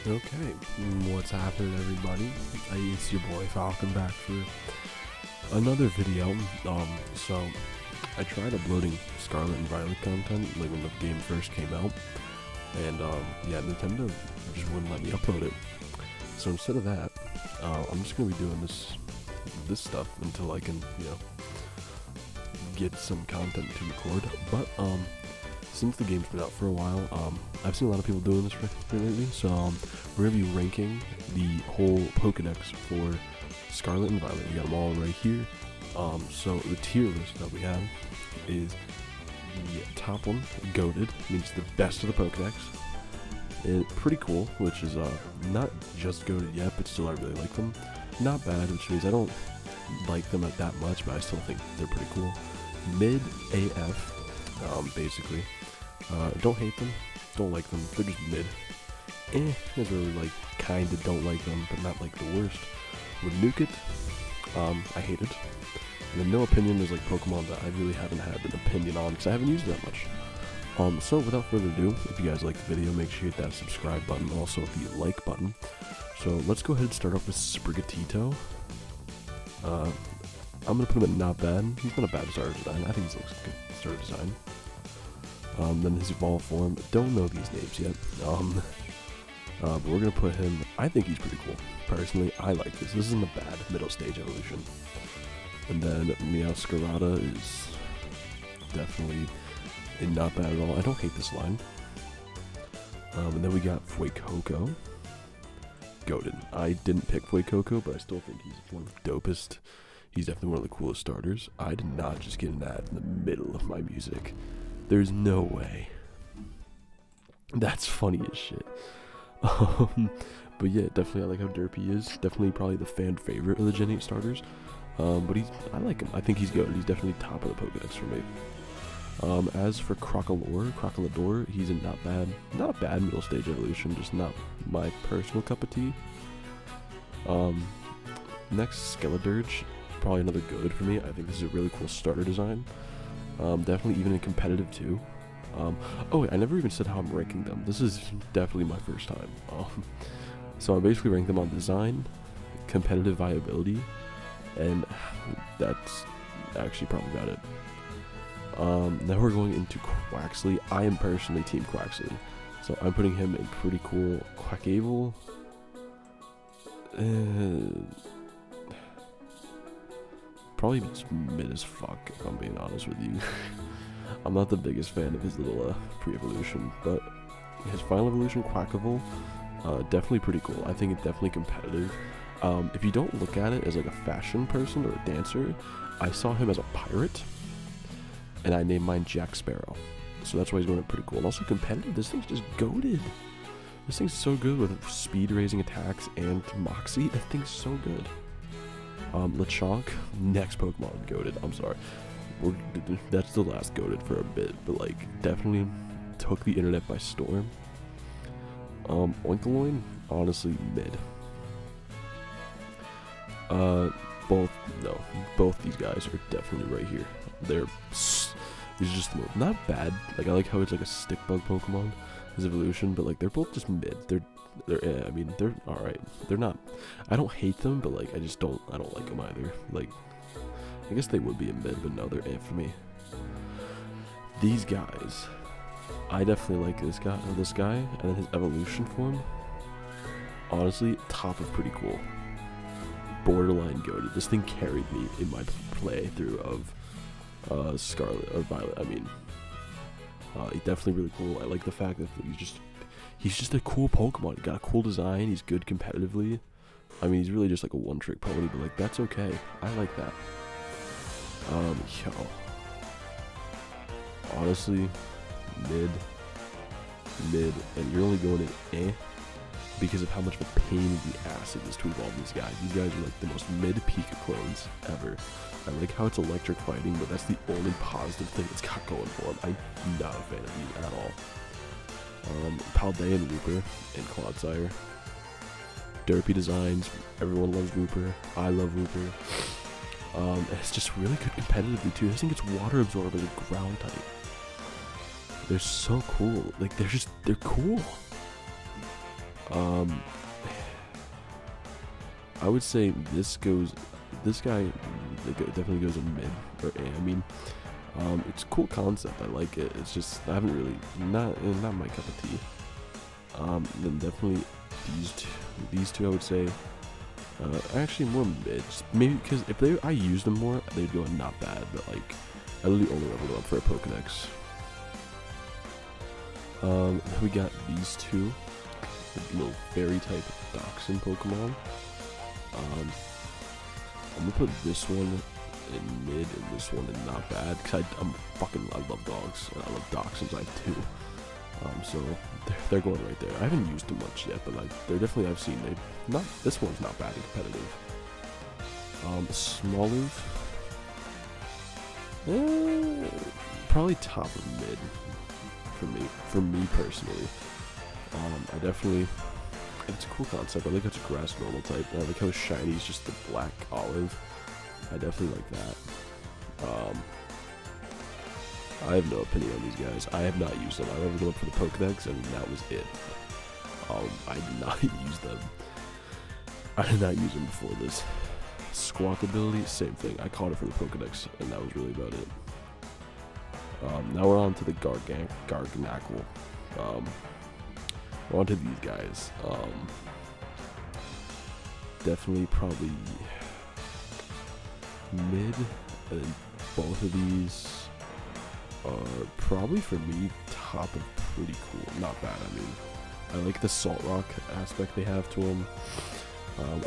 Okay, what's happening, everybody? It's your boy Falcon back for another video. So I tried uploading Scarlet and Violet content like when the game first came out, and yeah, Nintendo just wouldn't let me upload it. So instead of that, I'm just gonna be doing this stuff until I can, get some content to record. But since the game's been out for a while, I've seen a lot of people doing this lately, so we're going to be ranking the whole Pokedex for Scarlet and Violet. We got them all right here. So the tier list that we have is the top one, Goated, means the best of the Pokedex. And pretty cool, which is not just Goated yet, but still I really like them. Not bad, which means I don't like them that much, but I still think they're pretty cool. Mid AF, basically. Don't hate them, don't like them, they're just mid. Is really like kinda don't like them, but not like the worst. With Nuke I hate it. And then No Opinion is like Pokemon that I really haven't had an opinion on because I haven't used it that much. So without further ado, if you guys like the video, make sure you hit that subscribe button, also the like button. So let's go ahead and start off with Sprigatito. I'm gonna put him at not bad. He's not a bad starter design. I think he looks good starter design. Then his evolved form, don't know these names yet. But we're gonna put him, I think he's pretty cool. Personally, I like this. This isn't a bad middle stage evolution. And then Meowscarada is definitely not bad at all. I don't hate this line. And then we got Fuecoco. Goated. I didn't pick Fuecoco, but I still think he's one of the dopest. He's definitely one of the coolest starters. I did not just get an ad in the middle of my music. There's no way. That's funny as shit. But yeah, definitely I like how derpy he is. Definitely probably the fan favorite of the Gen 8 starters. But I like him. I think he's good. He's definitely top of the Pokedex for me. As for Crocolador, he's not a bad middle stage evolution, just not my personal cup of tea. Next, Skeledirge, probably another good for me. I think this is a really cool starter design. Definitely even in competitive too. Oh wait, I never even said how I'm ranking them. This is definitely my first time. So I basically rank them on design, competitive viability, and that's actually probably about it. Now we're going into Quaxly. I am personally Team Quaxly, so I'm putting him in pretty cool. Quackable, probably just mid as fuck, if I'm being honest with you. I'm not the biggest fan of his little pre-evolution, but his final evolution, Quackable, definitely pretty cool. I think it's definitely competitive. If you don't look at it as like a fashion person or a dancer, I saw him as a pirate, and I named mine Jack Sparrow. So that's why he's going up pretty cool. And also competitive, this thing's just goated. This thing's so good with speed raising attacks and Moxie. That thing's so good. Lechonk, next Pokemon goated. I'm sorry, that's the last goated for a bit, but like definitely took the internet by storm. Oinkologne, honestly mid. Both these guys are definitely right here. These are just not bad. Like I like how it's like a stick bug Pokemon, his evolution, but like they're both just mid. I mean, they're alright. They're not, I don't hate them, but like I don't like them either. Like, I guess they would be in mid, but no, they're for me. These guys, I definitely like this guy, and then his evolution form, honestly, top of pretty cool. Borderline goated. This thing carried me in my playthrough of Scarlet or Violet. I mean, he's definitely really cool. I like the fact that he's just a cool Pokemon. He got a cool design. He's good competitively. I mean, he's really just like a one-trick pony, but like that's okay. I like that. Yo, honestly, mid, and you're only going in because of how much of a pain in the ass it is to evolve these guys. These guys are like the most mid-Pika clones ever. I like how it's electric fighting, but that's the only positive thing it's got going for him. I'm not a fan of these at all. Paldea and Looper and Clodsire. Derpy designs. Everyone loves Looper. I love Looper. And it's just really good competitively too. This thing gets water absorbed as a ground type. They're so cool. Like they're cool. Um, I would say this guy definitely goes in mid or A. I mean, it's a cool concept. I like it. It's just I haven't really not my cup of tea. Then definitely these two I would say. Actually more mid, just maybe because if I used them more, they'd go in not bad. But like, I literally only leveled up for a Pokedex. We got these two little fairy type Dachshund Pokemon. I'm gonna put this one in mid and this one in not bad because I love dogs and I love Dachshunds. I have two. So they're going right there. I haven't used them much yet, but like they're definitely I've seen this one's not bad and competitive. Smolov, probably top of mid for me personally. I definitely, it's a cool concept. I like how it's a grass normal type. I like how shiny is just the black olive. I definitely like that. I have no opinion on these guys. I have not used them. I leveled them up for the Pokedex, and that was it. I did not use them. I did not use them before this. Squawk ability, same thing. I caught it for the Pokedex, and that was really about it. Now we're on to the Garganackle. We're on to these guys. Definitely probably mid, and then both of these are probably for me top of pretty cool. Not bad. I mean, I like the salt rock aspect they have to them.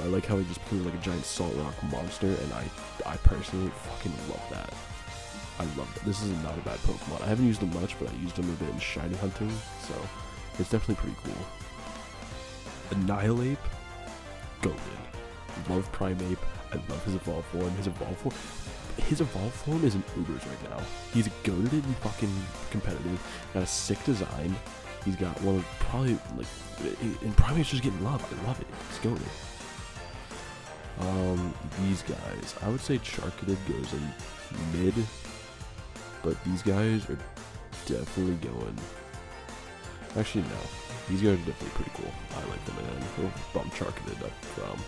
I like how it just becomes like a giant salt rock monster, and I personally fucking love that. I love that. This is not a bad Pokemon. I haven't used them much, but I used them a bit in shiny hunting, so it's definitely pretty cool. Annihilate, goated. Love Primeape. I love his evolved form. His evolved form is an Ubers right now. He's goated and fucking competitive. Got a sick design. He's got one of probably like, and Primeape's just getting love. I love it. It's goated. These guys, I would say Charcated goes in mid, but these guys are definitely going. Actually, no. These guys are definitely pretty cool. I like them, and we'll bump Charcated up from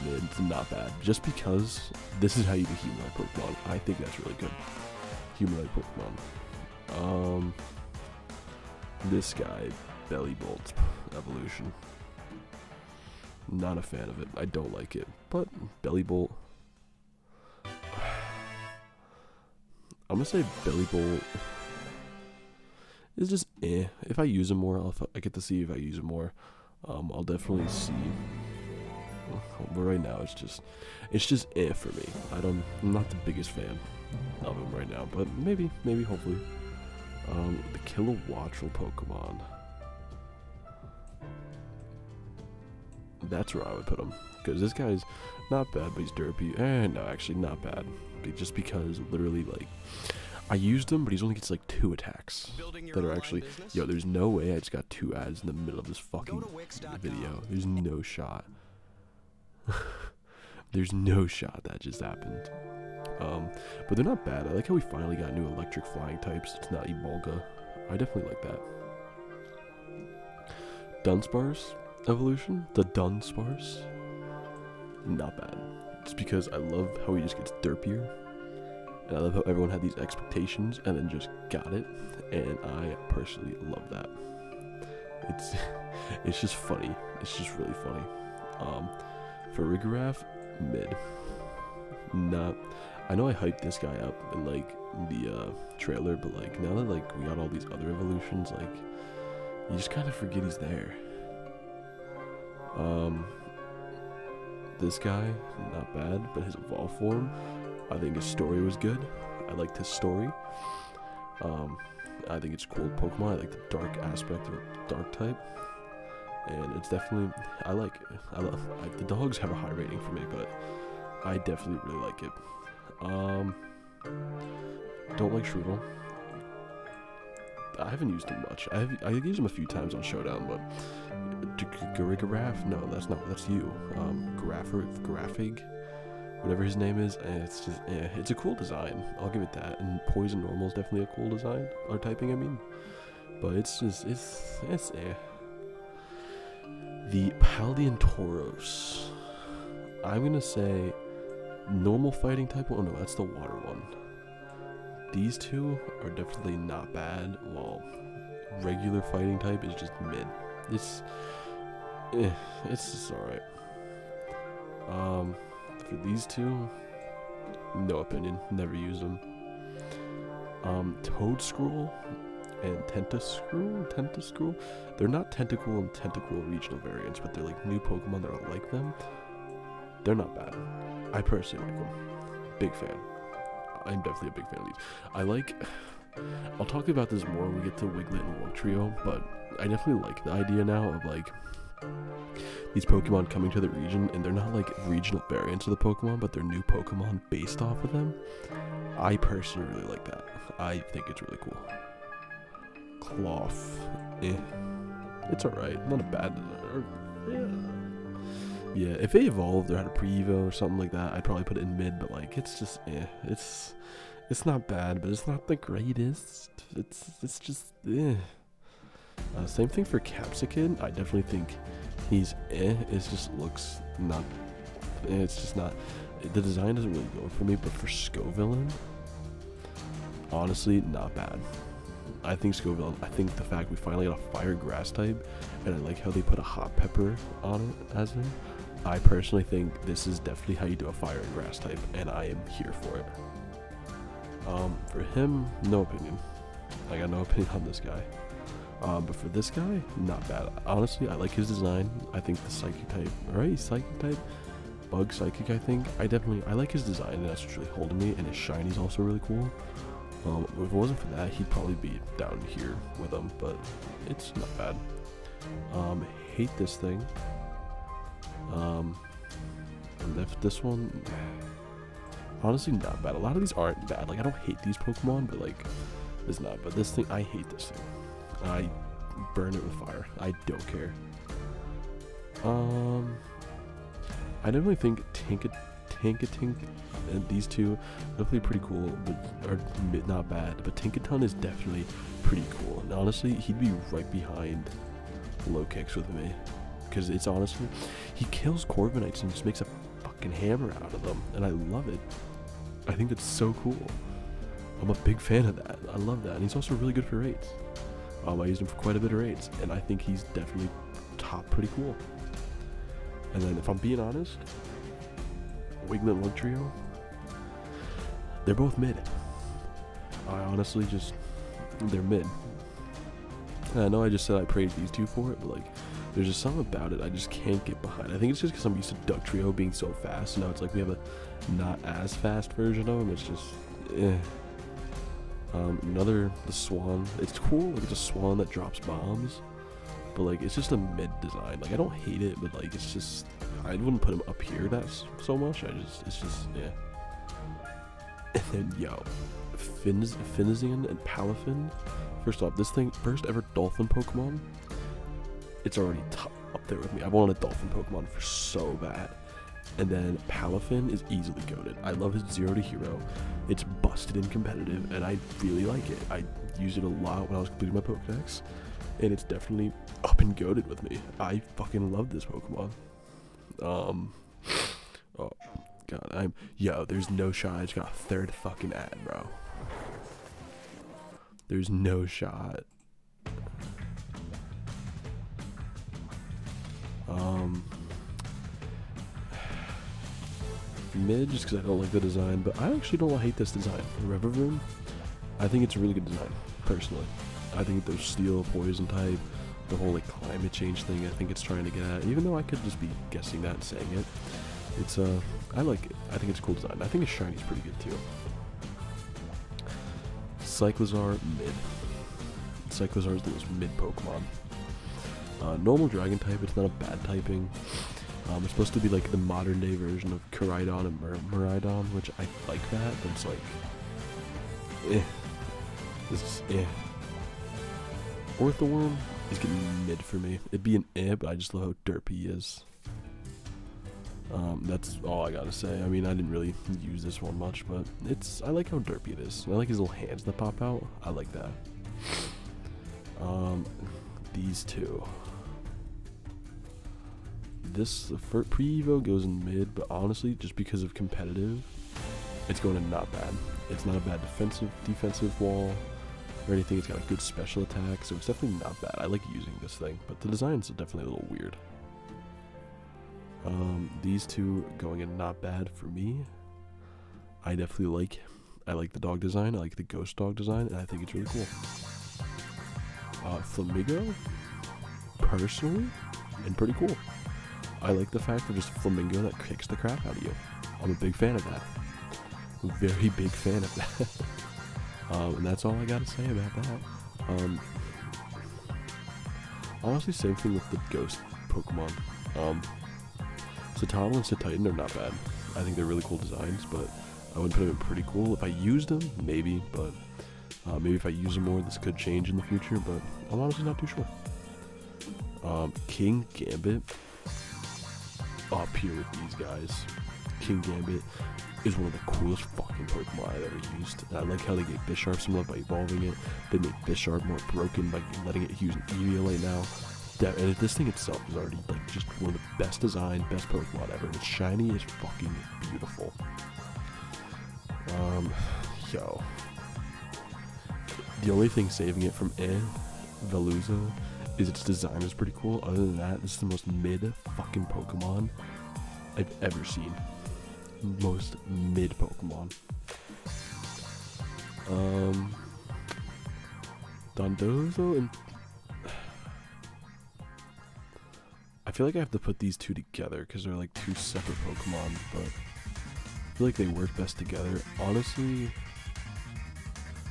mid to not bad. Just because this is how you do Humanoid Pokemon. I think that's really good. Humanoid Pokemon. This guy, Bellybolt evolution. Not a fan of it. I don't like it. But Bellybolt. I'm gonna say Bellybolt is just eh. If I use him more, I get to see if I use him more. I'll definitely see. But right now, it's just eh for me. I'm not the biggest fan of him right now, but maybe, hopefully. The Kilowattrel Pokemon. That's where I would put him, because this guy's not bad, but he's derpy. No, actually not bad. Just because literally, like, I used him, but he only gets like 2 attacks that are actually. Yo, there's no way I just got 2 ads in the middle of this fucking video. There's no shot. There's no shot that just happened. But they're not bad. I like how we finally got new electric flying types. It's not Emolga. I definitely like that. Dunsparce evolution. The Dunsparce. Not bad. It's because I love how he just gets derpier. And I love how everyone had these expectations and then just got it. And I personally love that. It's just funny. It's just really funny. For Rigorath, mid. I know I hyped this guy up in like the trailer, but like now that like we got all these other evolutions, like you just kind of forget he's there. This guy, not bad, but his evolved form, I think his story was good. I liked his story. I think it's cool Pokemon. I like the dark aspect of dark type. And it's definitely, I like it. The dogs have a high rating for me, but I definitely really like it. Don't like Shroodle. I haven't used him much. I used him a few times on Showdown, but Garigarath? No, that's you. Graphig, whatever his name is. It's just, it's a cool design. I'll give it that. And Poison Normal is definitely a cool design, or typing, I mean. But it's just, it's The Paldean Tauros. I'm gonna say normal fighting type. Oh no, that's the water one. These two are definitely not bad, while regular fighting type is just mid. It's just alright. For these two, no opinion. Never used them. Toadscroll and Tentascroll. They're not Tentacle and Tentacle regional variants, but they're like new Pokemon that are like them. They're not bad. I personally like them. Big fan. I'm definitely a big fan of these. I'll talk about this more when we get to Wiglet and Wugtrio, but I definitely like the idea now of like these Pokemon coming to the region, and they're not like regional variants of the Pokemon, but they're new Pokemon based off of them. I personally really like that. I think it's really cool. Cloth. It's alright. Not a bad design. Yeah, if they evolved or had a pre-evo or something like that, I'd probably put it in mid, but like it's just it's not bad, but it's not the greatest. It's just same thing for Capsicum. I definitely think he's it just looks not, it's just not, the design doesn't really go for me. But for Scovillain, honestly, not bad. I think Scovillain, I think the fact we finally got a fire grass type, and I like how they put a hot pepper on it as him. I personally think this is definitely how you do a fire and grass type, and I am here for it. For him, no opinion. I got no opinion on this guy. But for this guy, not bad. Honestly, I like his design. I think the Psychic type, right? Psychic type? Bug Psychic, I think. I like his design, and that's what's really holding me, and his Shiny's also really cool. If it wasn't for that, he'd probably be down here with him, but it's not bad. Hate this thing. And if this one, honestly, not bad. A lot of these aren't bad. Like, I don't hate these Pokemon, but like, it's not. But this thing, I hate this thing. I burn it with fire. I don't care. I definitely think Tinkatink and these two are definitely pretty cool, but are not bad. But Tinkaton is definitely pretty cool, and honestly, he'd be right behind Low Kicks with me, because it's honestly, he kills Corviknights and just makes a fucking hammer out of them, and I love it. I think that's so cool. I'm a big fan of that. I love that, and he's also really good for raids. I used him for quite a bit of raids, and I think he's definitely top pretty cool. And then, if I'm being honest, Wiglet and Wugtrio, they're both mid. I honestly just, they're mid. And I know I just said I praised these two for it, but like, there's just something about it I just can't get behind. I think it's just because I'm used to Dugtrio being so fast, and now it's like we have a not as fast version of him. It's just, the Swan. It's cool, like it's a Swan that drops bombs, but like it's just a mid design. Like I don't hate it, but like it's just, I wouldn't put him up here so much. It's just And then Finizian and Palafin. First off, this thing, first ever Dolphin Pokemon. It's already up there with me. I wanted a Dolphin Pokemon for so bad. And then Palafin is easily goated. I love his 0 to hero. It's busted in competitive, and I really like it. I used it a lot when I was completing my Pokedex, and it's definitely up and goated with me. I fucking love this Pokemon. Oh god, there's no shot. I just got a third fucking ad, bro. There's no shot. Mid, just because I don't like the design, but I actually don't hate this design. Revivoom, I think it's a really good design, personally. I think those steel, poison type, the whole like climate change thing, I think it's trying to get at, even though I could just be guessing that and saying it. It's, I like it. I think it's a cool design. I think its Shiny's pretty good too. Cyclizar, mid. Cyclizar is the most mid Pokemon. Normal Dragon type, it's not a bad typing. It's supposed to be like the modern day version of Koraidon and Miraidon, which I like that, but it's like, This is Orthworm is getting mid for me. It'd be an but I just love how derpy he is. That's all I gotta say. I mean, I didn't really use this one much, but I like how derpy it is. I like his little hands that pop out. I like that. These two. this for pre-evo goes in mid, but honestly, just because of competitive, it's going in not bad. It's not a bad defensive wall or anything. It's got a good special attack, so it's definitely not bad. I like using this thing, but the design's definitely a little weird. These two going in not bad for me. I like the dog design. I like the ghost dog design, and I think it's really cool. Flamingo, personally, and pretty cool. I like the fact that just a flamingo that kicks the crap out of you. I'm a big fan of that. Very big fan of that. And that's all I gotta say about that. Honestly, same thing with the ghost Pokemon. Citadel and Cititan are not bad. I think they're really cool designs, but I would put them in pretty cool. If I used them, maybe, but maybe if I use them more, this could change in the future, but I'm honestly not too sure. King Gambit, up here with these guys. King Gambit is one of the coolest fucking Pokemon I've ever used. And I like how they gave Bisharp some love by evolving it. They made Bisharp more broken by letting it use an EVLA now. And this thing itself is already like just one of the best designed, best Pokemon ever. And it's shiny as fucking beautiful. Yo. The only thing saving it from Veluza is its design is pretty cool. Other than that, this is the most mid fucking Pokemon I've ever seen. Most mid Pokemon. Dondozo and I feel like I have to put these two together because they're like two separate Pokemon, but I feel like they work best together. Honestly,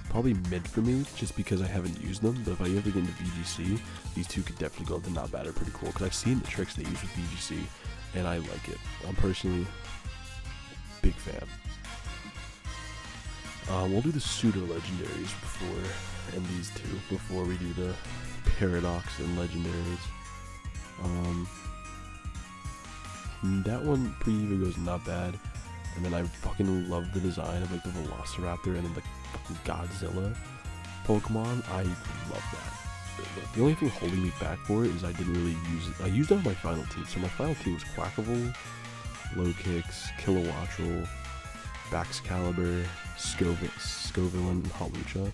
probably mid for me just because I haven't used them, but if I ever get into VGC, these two could definitely go into not bad or pretty cool because I've seen the tricks they use with VGC and I like it. I'm personally big fan. We'll do the pseudo legendaries and these two before we do the paradox and legendaries. That one pre-evo goes not bad, and then I fucking love the design of like the Velociraptor and then the fucking Godzilla Pokemon. I love that. The only thing holding me back for it is I didn't really use it. I used it on my final team, so my final team was Quackable, Low-Kicks, Kilowattrel, Baxcalibur, Scoville, and Hawlucha.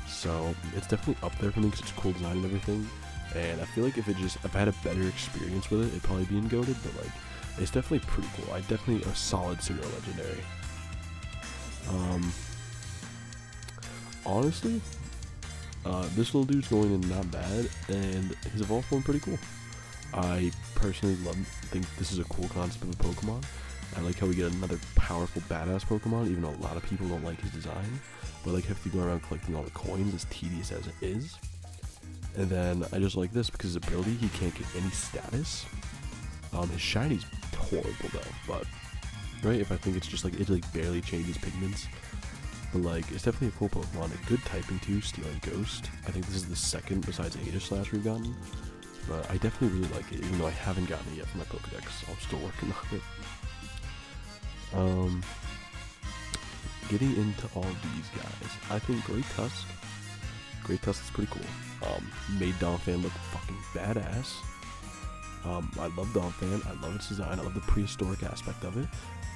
So it's definitely up there for me because it's cool design and everything. And I feel like if I had a better experience with it, it'd probably be goated, but like, it's definitely pretty cool. Definitely a solid pseudo legendary. Honestly, this little dude's going in not bad, and his evolved form pretty cool. I personally think this is a cool concept of a Pokemon. I like how we get another powerful badass Pokemon, even though a lot of people don't like his design. But like, if you go around collecting all the coins, as tedious as it is. And then I just like this because his ability, he can't get any status. His shiny's horrible though, but right, if I think it's just like it like barely changes pigments. But like, it's definitely a cool Pokemon. A good typing too, Steel and Ghost. I think this is the second besides Aegislash we've gotten. But I definitely really like it, even though I haven't gotten it yet for my Pokedex. I'm still working on it. Getting into all these guys, I think Great Tusk is pretty cool. Made Donphan look fucking badass. I love Donphan, I love its design, I love the prehistoric aspect of it,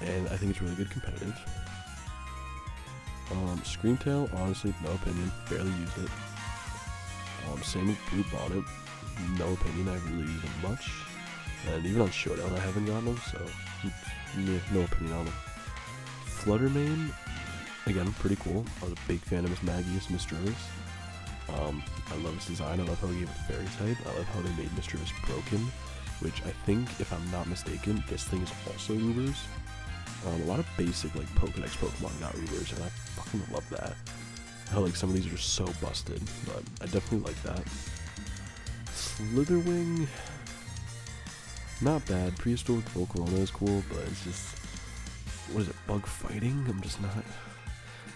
and I think it's really good competitive. Screamtail, honestly, no opinion, barely used it. Same with Brute Bonnet, no opinion, I haven't really used them much. And even on Showdown I haven't gotten them, so no opinion on them. Fluttermane, again, pretty cool. I was a big fan of Miss Magius, Misdreavus. I love its design, I love how they gave it fairy type, I love how they made Misdreavus broken, which I think, if I'm not mistaken, this thing is also Ubers. A lot of basic, like, Pokedex Pokemon got Ubers, and I fucking love that. How, like, some of these are just so busted, but I definitely like that. Slitherwing, not bad. Prehistoric Volcarona is cool, but it's just, what is it, bug fighting? I'm just not,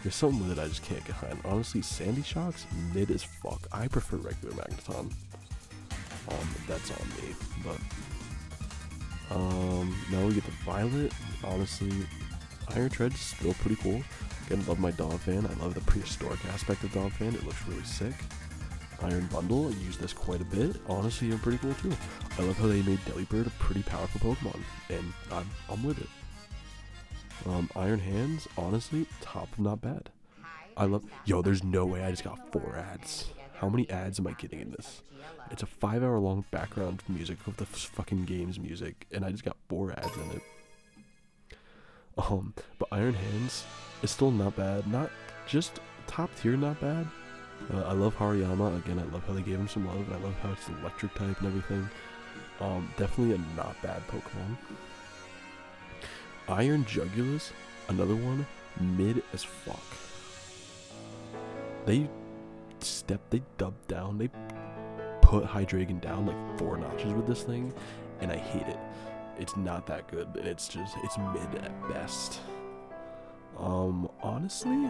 there's something with it I just can't get behind. Honestly, Sandy Shock's mid as fuck. I prefer regular Magneton. That's on me, but, now we get the Violet. Honestly, Iron Tread's still pretty cool. Again, love my Donphan. I love the prehistoric aspect of Donphan. It looks really sick. Iron Bundle. I use this quite a bit. Honestly, I'm pretty cool too. I love how they made Delibird a pretty powerful Pokemon, and I'm with it. Iron Hands, honestly, top of not bad. I love. Yo, there's no way I just got 4 ads. How many ads am I getting in this? It's a 5-hour long background music of the fucking game's music, and I just got 4 ads in it. But Iron Hands is still not bad. Not just top tier, not bad. I love Hariyama. Again, I love how they gave him some love, and I love how it's electric type and everything. Definitely a not bad Pokemon. Iron Jugulus, another one, mid as fuck. They dubbed down, they put Hydreigon down like 4 notches with this thing, and I hate it. It's not that good, and it's mid at best. Honestly,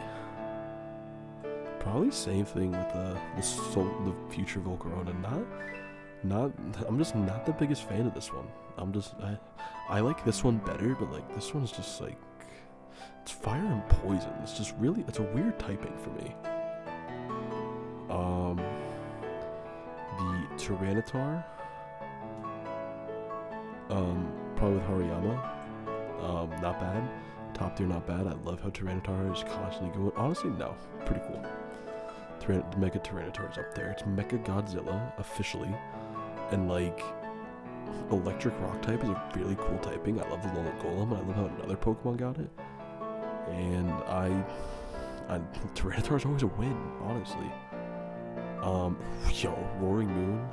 probably same thing with the future Volcarona. I'm just not the biggest fan of this one. I like this one better, but like this one's just like, it's fire and poison. It's just really, it's a weird typing for me. The Tyranitar, probably with Hariyama, not bad. Top tier, not bad. I love how Tyranitar is constantly going. Honestly, no, pretty cool. The Mega Tyranitar is up there. It's Mecha Godzilla officially, and like Electric Rock type is a really cool typing. I love the Lola Golem. I love how another Pokemon got it, and Tyranitar's always a win, honestly. Yo, Roaring Moon,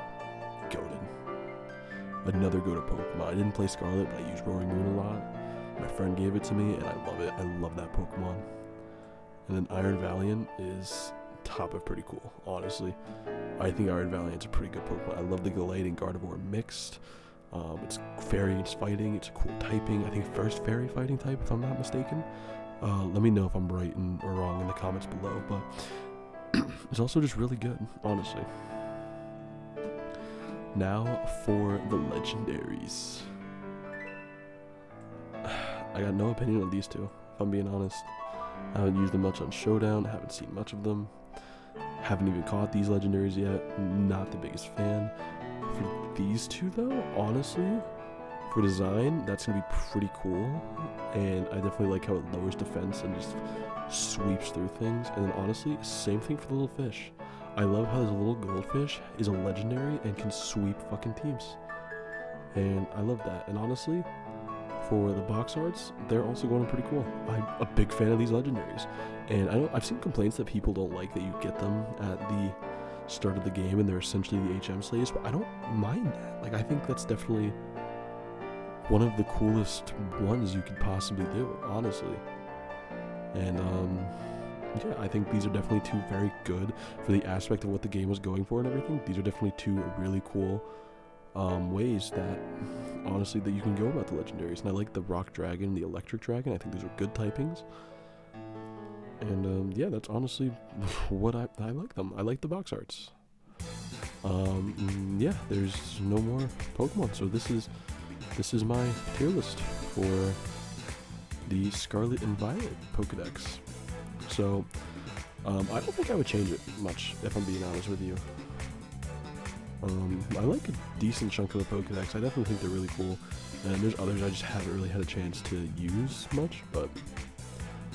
goated. Another goated Pokemon. I didn't play Scarlet, but I used Roaring Moon a lot. My friend gave it to me, and I love it. I love that Pokemon. And then Iron Valiant is top of pretty cool, honestly. I think Iron Valiant's a pretty good Pokemon. I love the Gallade and Gardevoir mixed. It's fairy and fighting. It's a cool typing. I think first fairy fighting type, if I'm not mistaken. Let me know if I'm right or wrong in the comments below, but it's also just really good, honestly. Now for the legendaries. I got no opinion on these two, if I'm being honest. I haven't used them much on Showdown, haven't seen much of them. Haven't even caught these legendaries yet, not the biggest fan. For these two though, honestly, for design, that's going to be pretty cool. And I definitely like how it lowers defense and just sweeps through things. And then honestly, same thing for the little fish. I love how this little goldfish is a legendary and can sweep fucking teams. And I love that. And honestly, for the box arts, they're also going pretty cool. I'm a big fan of these legendaries. And I've seen complaints that people don't like that you get them at the start of the game and they're essentially the HM slaves, but I don't mind that. Like, I think that's definitely one of the coolest ones you could possibly do, honestly. And yeah, I think these are definitely two very good for the aspect of what the game was going for and everything. These are definitely two really cool ways that, honestly, that you can go about the legendaries. And I like the Rock Dragon, the Electric Dragon. I think those are good typings. And yeah, that's honestly what I like them. I like the box arts. Yeah, there's no more Pokemon, so this is my tier list for the Scarlet and Violet Pokedex. So I don't think I would change it much, if I'm being honest with you. I like a decent chunk of the Pokedex. I definitely think they're really cool, and there's others I just haven't really had a chance to use much, but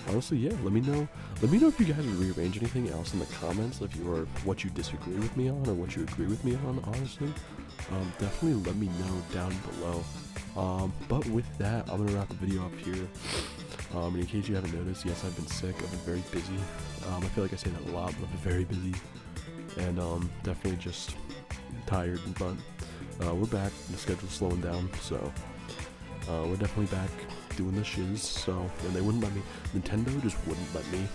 honestly, yeah, let me know if you guys would rearrange anything else in the comments, what you disagree with me on or what you agree with me on, honestly. Definitely let me know down below. But with that, I'm gonna wrap the video up here. And in case you haven't noticed, yes, I've been sick. I've been very busy. I feel like I say that a lot, but I've been very busy, and definitely just tired. But we're back. The schedule's slowing down, so we're definitely back doing the shiz. So, and they wouldn't let me. Nintendo just wouldn't let me.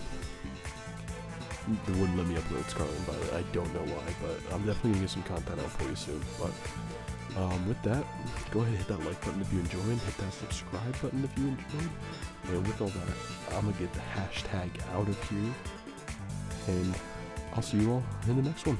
They wouldn't let me upload Scarlet and Violet. I don't know why, but I'm definitely gonna get some content out for you soon. But with that, go ahead and hit that like button if you enjoyed, hit that subscribe button if you enjoyed, and with all that, I'm gonna get the hashtag out of here, and I'll see you all in the next one.